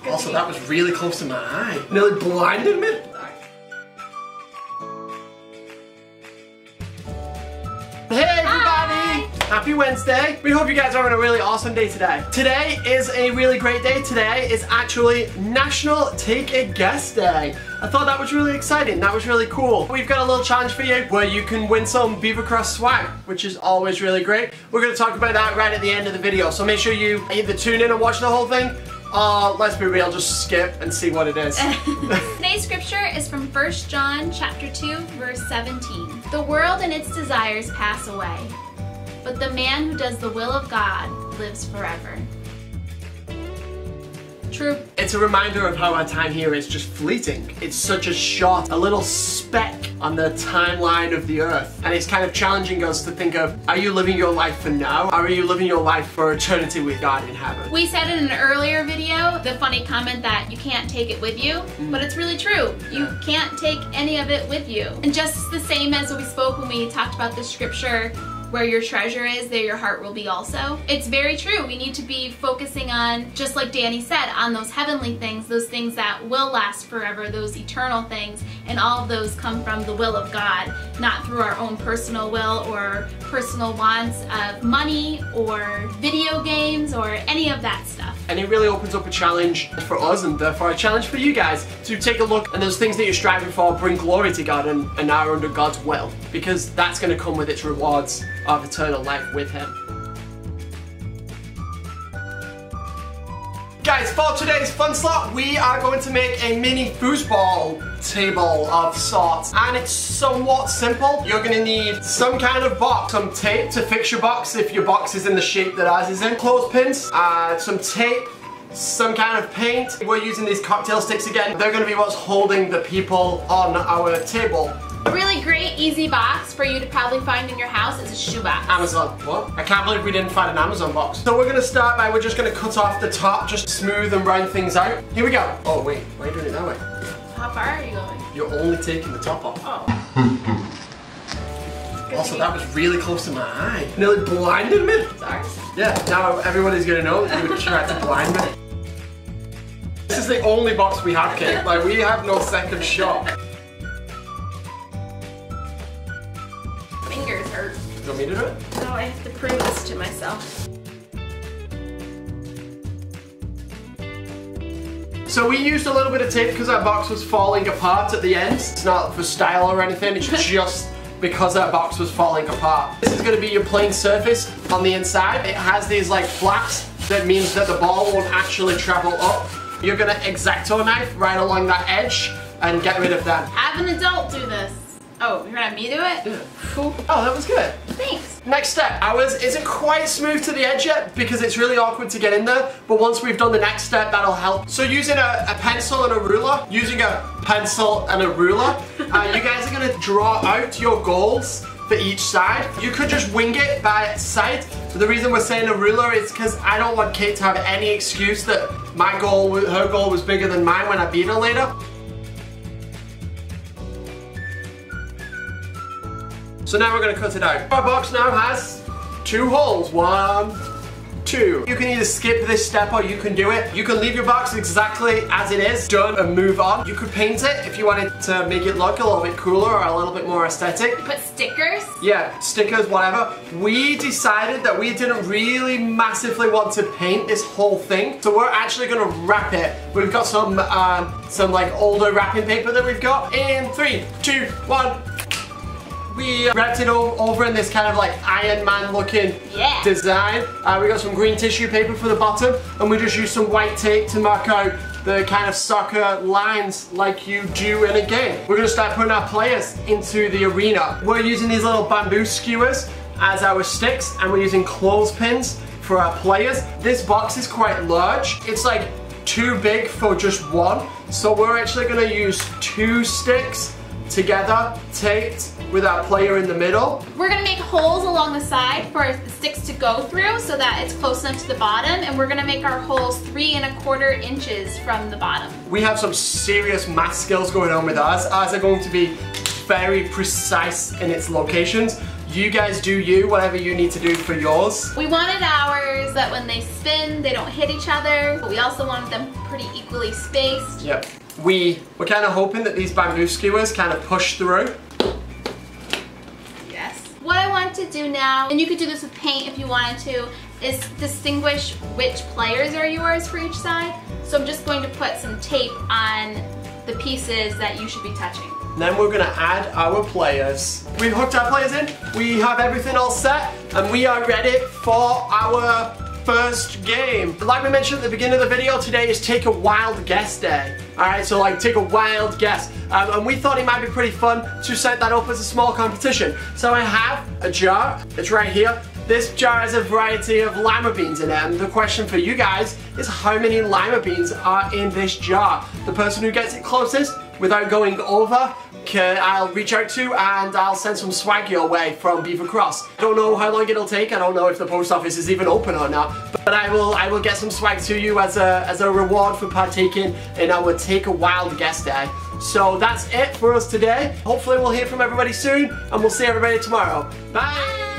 Also, that was really close to my eye. Nearly blinded me. Hey everybody! Hi. Happy Wednesday. We hope you guys are having a really awesome day today. Today is a really great day. Today is actually National Take a Guess Day. I thought that was really exciting. That was really cool. We've got a little challenge for you where you can win some Beaver Cross swag, which is always really great. We're going to talk about that right at the end of the video. So make sure you either tune in and watch the whole thing, or let's be real, just skip and see what it is. Today's scripture is from 1 John chapter 2, verse 17. The world and its desires pass away, but the man who does the will of God lives forever. True. It's a reminder of how our time here is just fleeting. It's such a short, a little speck on the timeline of the earth. And it's kind of challenging us to think of, are you living your life for now? Or are you living your life for eternity with God in heaven? We said in an earlier video, the funny comment that you can't take it with you, but it's really true. You can't take any of it with you. And just the same as we spoke when we talked about the scripture, where your treasure is, there your heart will be also. It's very true. We need to be focusing on, just like Danny said, on those heavenly things, those things that will last forever, those eternal things, and all of those come from the will of God, not through our own personal will or personal wants of money or video games or any of that stuff. And it really opens up a challenge for us and therefore a challenge for you guys to take a look and those things that you're striving for bring glory to God and are under God's will, because that's going to come with its rewards of eternal life with Him. Guys, for today's fun slot, we are going to make a mini foosball table of sorts, and it's somewhat simple. You're going to need some kind of box, some tape to fix your box if your box is in the shape that ours is in, clothespins, some tape, some kind of paint. We're using these cocktail sticks again. They're going to be what's holding the people on our table. A really great, easy box for you to probably find in your house is a shoebox. Amazon. What? I can't believe we didn't find an Amazon box. So we're going to start by, we're just going to cut off the top, just smooth and round things out. Here we go. Oh wait, why are you doing it that way? How far are you going? You're only taking the top off. Oh. Also, that was really close to my eye. Nearly blinded me. Sorry. Yeah, now everybody's going to know that you tried to blind me. This is the only box we have, Kate. Like, we have no second shot. Fingers hurt. Do you want me to do it? No, I have to prove this to myself. So we used a little bit of tape because our box was falling apart at the ends. It's not for style or anything, it's just because our box was falling apart. This is going to be your plain surface on the inside. It has these like flaps that means that the ball won't actually travel up. You're going to X-Acto knife right along that edge and get rid of that. Have an adult do this. Oh, you're gonna have me do it? Yeah. Cool. Oh, that was good. Thanks. Next step. Ours isn't quite smooth to the edge yet because it's really awkward to get in there, but once we've done the next step, that'll help. So using a pencil and a ruler, you guys are gonna draw out your goals for each side. You could just wing it by sight. So the reason we're saying a ruler is because I don't want Kate to have any excuse that her goal was bigger than mine when I beat her later. So now we're going to cut it out. Our box now has 2 holes. 1, 2. You can either skip this step or you can do it. You can leave your box exactly as it is, done, and move on. You could paint it if you wanted to make it look a little bit cooler or a little bit more aesthetic. Put stickers? Yeah, stickers, whatever. We decided that we didn't really massively want to paint this whole thing, so we're actually going to wrap it. We've got some like older wrapping paper that we've got. In 3, 2, 1. We wrapped it over in this kind of like Iron Man looking design. We got some green tissue paper for the bottom, and we just used some white tape to mark out the kind of soccer lines like you do in a game. We're going to start putting our players into the arena. We're using these little bamboo skewers as our sticks, and we're using clothespins for our players. This box is quite large. It's like too big for just one, so we're actually going to use 2 sticks together, taped with our player in the middle. We're gonna make holes along the side for the sticks to go through so that it's close enough to the bottom, and we're gonna make our holes 3 1/4 inches from the bottom. We have some serious math skills going on with ours. Ours are going to be very precise in its locations. You guys do you, whatever you need to do for yours. We wanted ours that when they spin, they don't hit each other, but we also wanted them pretty equally spaced. Yep. We're kind of hoping that these bamboo skewers kind of push through. Yes. What I want to do now, and you could do this with paint if you wanted to, is distinguish which players are yours for each side. So I'm just going to put some tape on the pieces that you should be touching. Then we're gonna add our players. We've hooked our players in, we have everything all set, and we are ready for our first game. Like we mentioned at the beginning of the video, today is Take a Wild Guess Day. Alright, so like take a wild guess. And we thought it might be pretty fun to set that up as a small competition. So I have a jar, it's right here. This jar has a variety of lima beans in it, and the question for you guys is how many lima beans are in this jar? The person who gets it closest without going over, I'll reach out to and I'll send some swag your way from Beaver Cross. I don't know how long it'll take, I don't know if the post office is even open or not, but I will get some swag to you as a reward for partaking in our Take a Wild Guess Day. So that's it for us today. Hopefully we'll hear from everybody soon, and we'll see everybody tomorrow. Bye!